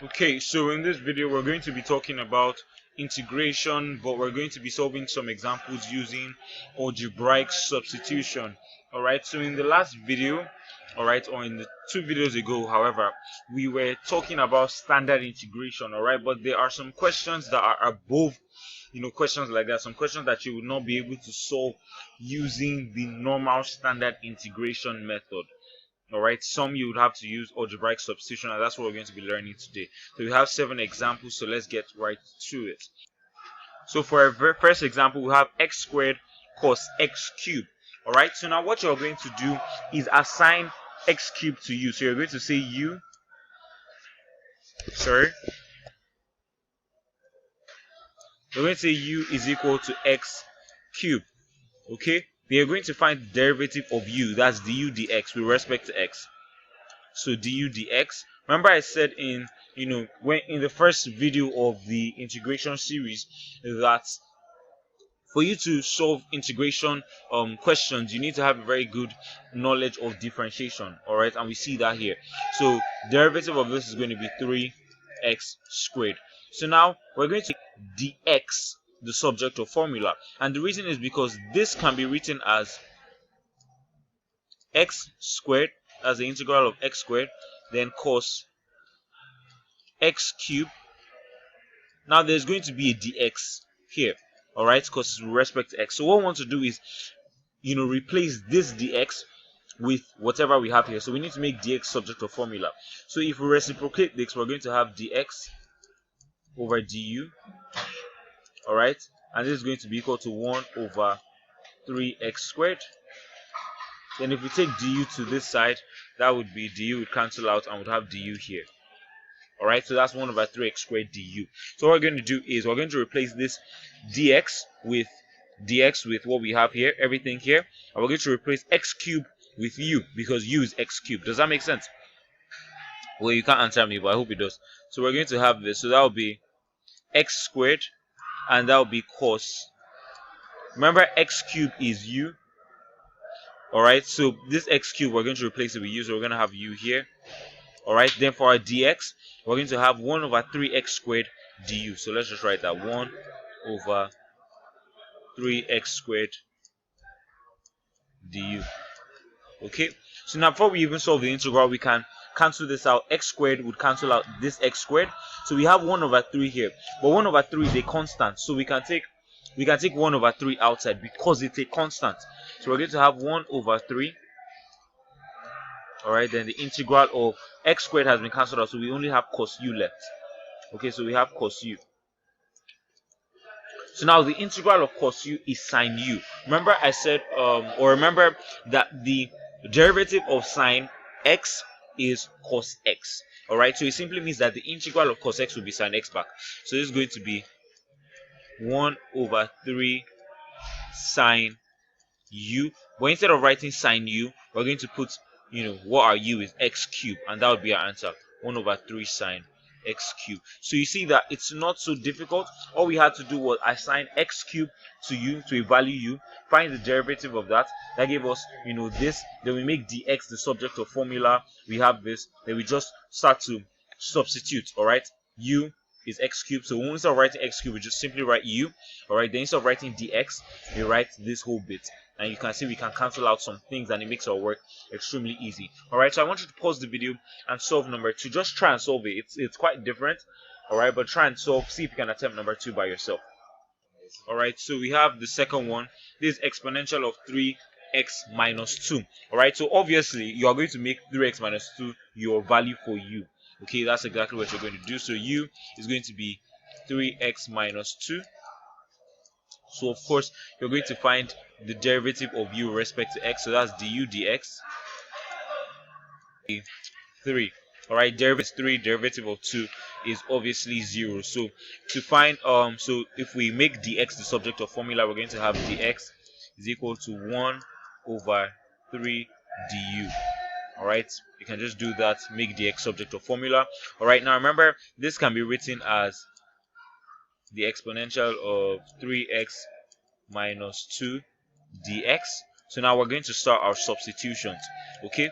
Okay, so in this video we're going to be talking about integration, but we're going to be solving some examples using algebraic substitution. Alright, so in the last video, alright, or in the two videos ago, however, we were talking about standard integration, alright, but there are some questions that are above, questions like that, some questions that you will not be able to solve using the normal standard integration method. Alright, some you would have to use algebraic substitution, and that's what we're going to be learning today. So we have 7 examples, so let's get right to it. So for our very first example, we have x squared cos x cubed. Alright, so now what you're going to do is assign x cubed to u. So you're going to say you're going to say u is equal to x cubed. Okay, then you're going to find the derivative of u, that's du dx, with respect to x. So du dx, remember I said in when in the first video of the integration series that for you to solve integration questions, you need to have a very good knowledge of differentiation. All right, and we see that here. So derivative of this is going to be 3x squared. So now we're going to make dx the subject of formula, and the reason is because this can be written as x squared as the integral of x squared, then cos x cubed. Now there's going to be a dx here, all right, because with respect to x. So what we want to do is replace this dx with whatever we have here. So we need to make dx subject of formula. So if we reciprocate this, we're going to have dx over du, all right, and this is going to be equal to 1 over 3x squared. Then if we take du to this side, that would be du would cancel out and would have du here. Alright, so that's 1 over 3x squared du. So what we're going to do is we're going to replace this dx with what we have here, everything here, and we're going to replace x cubed with u, because u is x cubed. Does that make sense? Well, you can't answer me, but I hope it does. So we're going to have this, so that will be x squared, and that will be cos. Remember, x cubed is u. Alright, so this x cubed, we're going to replace it with u, so we're going to have u here. Alright, then for our dx, we're going to have 1 over 3x squared du. So let's just write that 1 over 3x squared du. Okay, so now before we even solve the integral, we can cancel this out. X squared would cancel out this x squared. So we have 1 over 3 here. But 1 over 3 is a constant. So we can take 1 over 3 outside because it's a constant. So we're going to have 1 over 3. Alright, then the integral of x squared has been cancelled out, so we only have cos u left. Okay, so we have cos u. So now the integral of cos u is sine u. Remember I said, remember that the derivative of sine x is cos x. Alright, so it simply means that the integral of cos x will be sine x back. So this is going to be 1 over 3 sine u. But instead of writing sine u, we're going to put what our u is, x cubed, and that would be our answer, 1 over 3 sine x cubed. So you see that it's not so difficult. All we had to do was assign x cubed to u, to a value u, find the derivative of that. That gave us this. Then we make dx the subject of formula. We have this. Then we just start to substitute. All right, u is x cubed, so when we start writing x cubed, we just simply write u. All right, then instead of writing dx, we write this whole bit. And you can see we can cancel out some things, and it makes our work extremely easy. Alright, so I want you to pause the video and solve number 2. Just try and solve it. It's quite different. Alright, but try and solve. See if you can attempt number 2 by yourself. Alright, so we have the second one. This is exponential of 3x minus 2. Alright, so obviously you are going to make 3x minus 2 your value for u. Okay, that's exactly what you're going to do. So u is going to be 3x minus 2. So of course you're going to find the derivative of u with respect to x, so that's du dx 3. Alright, derivative 3, derivative of 2 is obviously 0. So to find so if we make dx the subject of formula, we're going to have dx is equal to 1 over 3 du. Alright, you can just do that, make dx subject of formula. Alright, now remember this can be written as the exponential of 3x minus 2 dx. So now we're going to start our substitutions. Okay,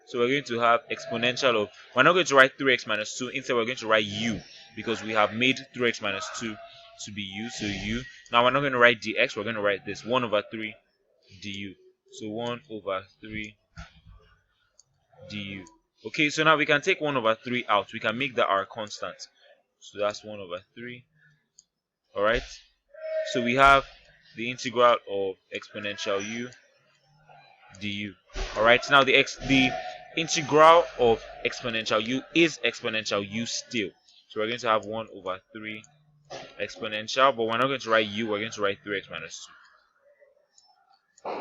So we're going to have exponential of, we're not going to write 3x minus 2, instead we're going to write u, because we have made 3x minus 2 to be u, so u. Now we're not going to write dx, we're going to write this 1 over 3 du. So 1 over 3 du. Okay, so now we can take 1 over 3 out. We can make that our constant. So that's 1 over 3. Alright. So we have the integral of exponential u du. Alright, now the integral of exponential u is exponential u still. So we're going to have 1 over 3 exponential, but we're not going to write u, we're going to write 3x minus 2.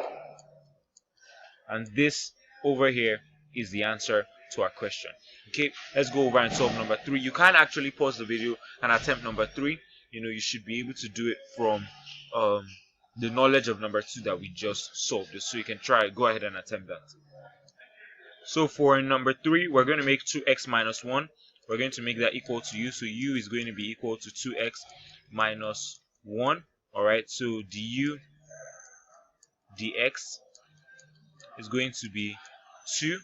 And this over here is the answer to our question. Okay, let's go over and solve number 3. You can actually pause the video and attempt number 3. You should be able to do it from the knowledge of number 2 that we just solved. So you can try, go ahead and attempt that. So for number 3, we're going to make 2x minus 1. We're going to make that equal to u. So u is going to be equal to 2x minus 1. Alright, so du dx is going to be 2.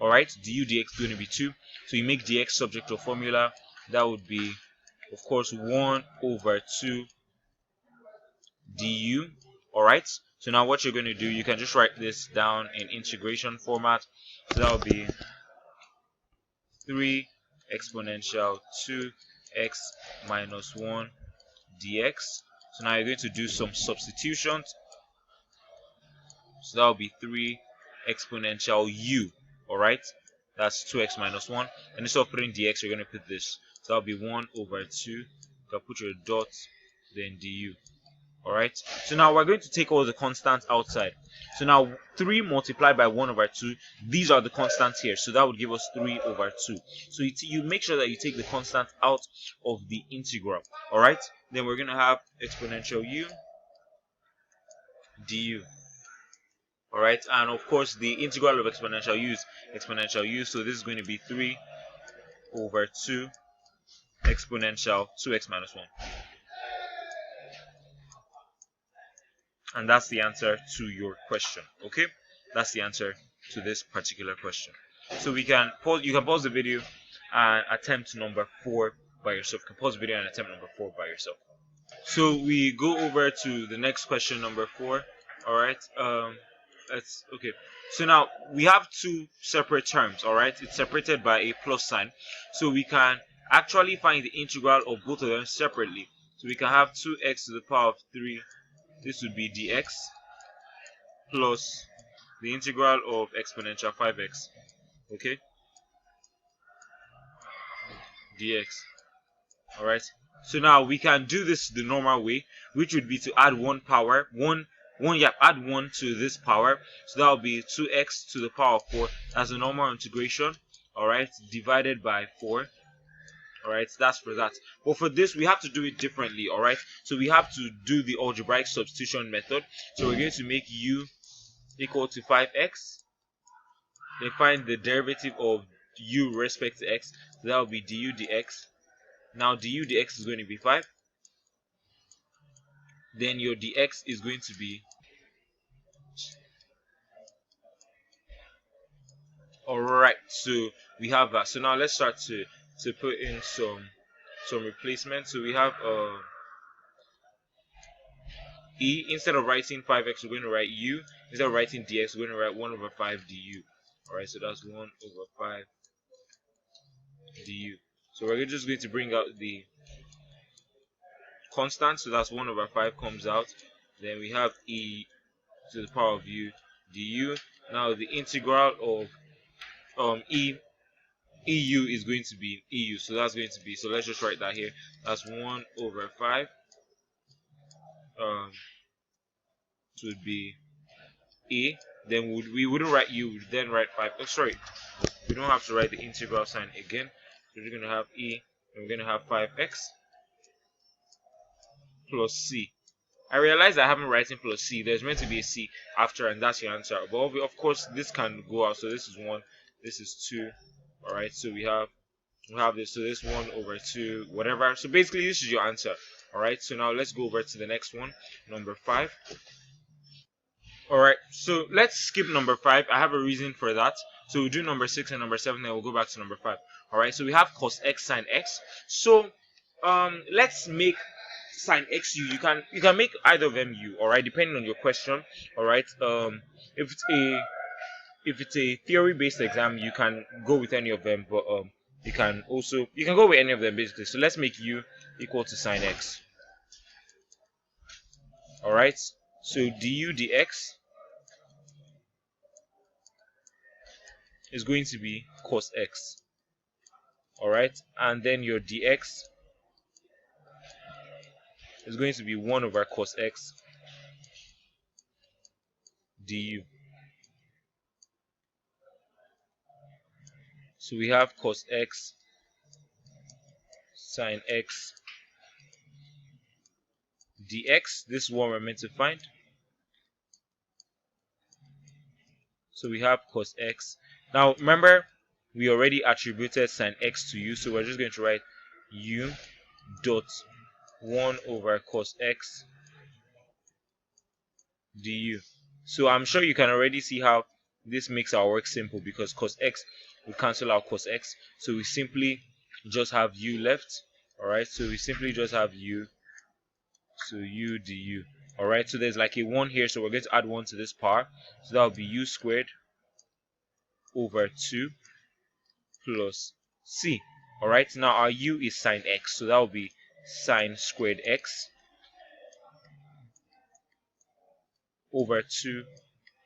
Alright, du dx is going to be 2. So you make dx subject to a formula. That would be, of course, 1 over 2 du. Alright, so now what you're going to do, you can just write this down in integration format. So that would be 3 exponential 2x minus 1 dx. So now you're going to do some substitutions. So that will be 3 exponential u. Alright, that's 2x minus 1. And instead of putting dx, you're going to put this. So that will be 1 over 2. You can put your dot, then du. Alright, so now we're going to take all the constants outside. So now 3 multiplied by 1 over 2, these are the constants here. So that would give us 3 over 2. So you make sure that you take the constant out of the integral. Alright, then we're going to have exponential u du. Alright, and of course the integral of exponential u is exponential u. So this is going to be 3 over 2 exponential 2x minus 1. And that's the answer to your question. Okay, that's the answer to this particular question. So you can pause the video and attempt number 4 by yourself. You can pause the video and attempt number 4 by yourself. So we go over to the next question, number 4. Alright, okay. So now we have 2 separate terms. Alright, it's separated by a plus sign. So we can actually find the integral of both of them separately. So we can have 2x to the power of 3. This would be dx plus the integral of exponential 5x. Okay, dx. Alright, so now we can do this the normal way, which would be to add one power, add 1 to this power. So that will be 2x to the power of 4 as a normal integration. Alright, divided by 4. Alright, that's for that. But for this, we have to do it differently. Alright, so we have to do the algebraic substitution method. So we're going to make u equal to 5x, then find the derivative of u with respect to x. So that will be du dx. Now du dx is going to be 5. Then your dx is going to be, alright, so we have that. So now let's start to put in some replacement. So we have e. Instead of writing 5x, we're going to write u. Instead of writing dx, we're going to write 1 over 5 du. Alright, so that's 1 over 5 du. So we're just going to bring out the constant. So that's 1 over 5 comes out. Then we have e to the power of u du. Now the integral of eu is going to be eu. So that's going to be, so let's just write that here. That's 1 over 5. It would be a. Then we wouldn't write u, we'd then write 5. Oh, sorry, we don't have to write the integral sign again. So we're going to have e, and we're going to have 5x plus c. I realize I haven't written plus c. There's meant to be a c after, and that's your answer. But of course, this can go out. So this is 1, this is 2. Alright, so we have this. So this 1 over 2, whatever. So basically, this is your answer. Alright, so now let's go over to the next one, number 5. Alright, so let's skip number 5. I have a reason for that. So we'll do number 6 and number 7, then we'll go back to number 5. Alright, so we have cos x sine x. So let's make sine x u. You can make either of them u, alright, depending on your question. Alright. If it's a theory based exam, you can go with any of them, but you can go with any of them basically. So let's make u equal to sine x. Alright, so du dx is going to be cos x. Alright, and then your dx is going to be 1 over cos x du. So we have cos x sine x dx. This is what we're meant to find. So we have cos x. Now remember, we already attributed sine x to u, so we're just going to write u dot 1 over cos x du. So I'm sure you can already see how this makes our work simple, because cos x will cancel out cos x, so we simply just have u left. Alright, so we simply just have u, so u du. Alright, so there's like a 1 here, so we're going to add 1 to this power, so that will be u squared over 2 plus c. Alright, now our u is sine x, so that will be sine squared x over 2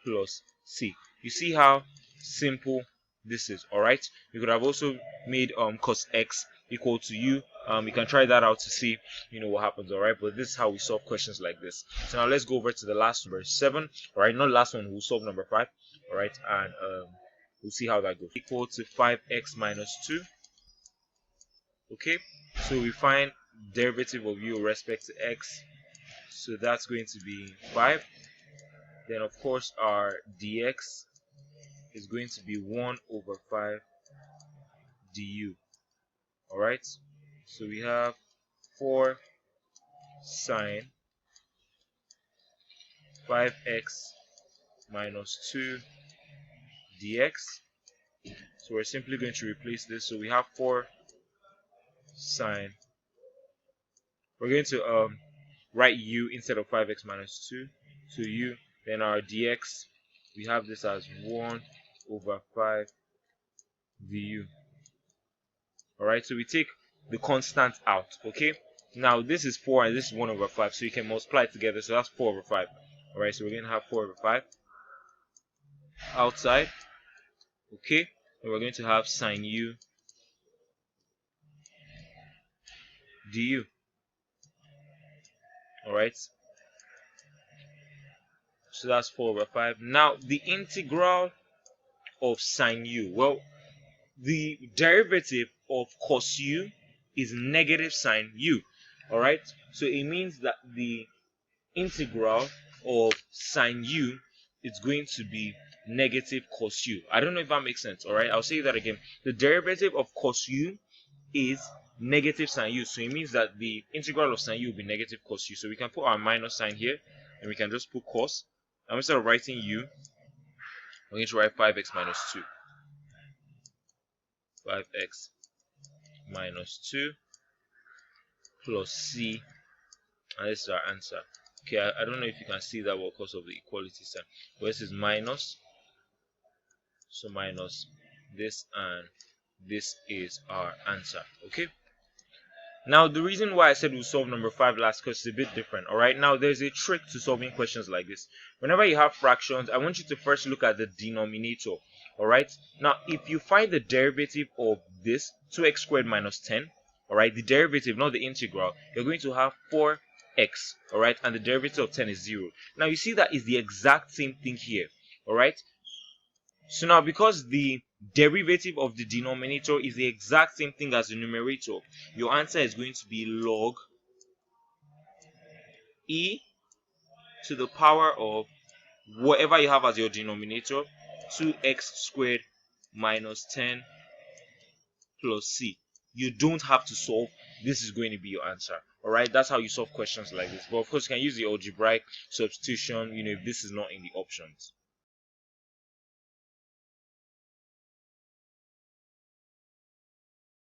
plus c. You see how simple this is. Alright, you could have also made cos x equal to u. You can try that out to see what happens. Alright, but this is how we solve questions like this. So now let's go over to the last number 7. Alright, not last one, we'll solve number 5. Alright, and we'll see how that goes. Equal to 5x minus 2. Okay, so we find derivative of u with respect to x, so that's going to be 5. Then of course our dx is going to be 1 over 5 du. Alright, so we have 4 sine 5x minus 2 dx. So we're simply going to replace this, so we have 4 sine, we're going to write u instead of 5x minus 2, so u, then our dx, we have this as 1 over 5 du. Alright, so we take the constant out. Okay, now this is 4 and this is 1 over 5, so you can multiply it together, so that's 4 over 5. Alright, so we're going to have 4 over 5 outside. Okay, and we're going to have sine u du. Alright, so that's 4 over 5. Now the integral of sine u, well, the derivative of cos u is negative sine u. Alright, so it means that the integral of sine u is going to be negative cos u. I don't know if that makes sense. Alright, I'll say that again. The derivative of cos u is negative sine u, so it means that the integral of sine u will be negative cos u. So we can put our minus sign here and we can just put cos, and instead of writing u, we're going to write 5x minus 2. 5x minus 2 plus c, and this is our answer. Okay, I don't know if you can see that well because of the equality sign, but this is minus, so minus this, and this is our answer. Okay, now the reason why I said we'll solve number 5 last, because it's a bit different. Alright, now there's a trick to solving questions like this. Whenever you have fractions, I want you to first look at the denominator. Alright, now if you find the derivative of this 2x squared minus 10, alright, the derivative, not the integral, you're going to have 4x, alright, and the derivative of 10 is 0. Now you see that is the exact same thing here. Alright, so now because the derivative of the denominator is the exact same thing as the numerator, your answer is going to be log e to the power of whatever you have as your denominator, 2x squared minus 10 plus c. You don't have to solve. This is going to be your answer. Alright, that's how you solve questions like this. But of course, you can use the algebraic substitution, if this is not in the options.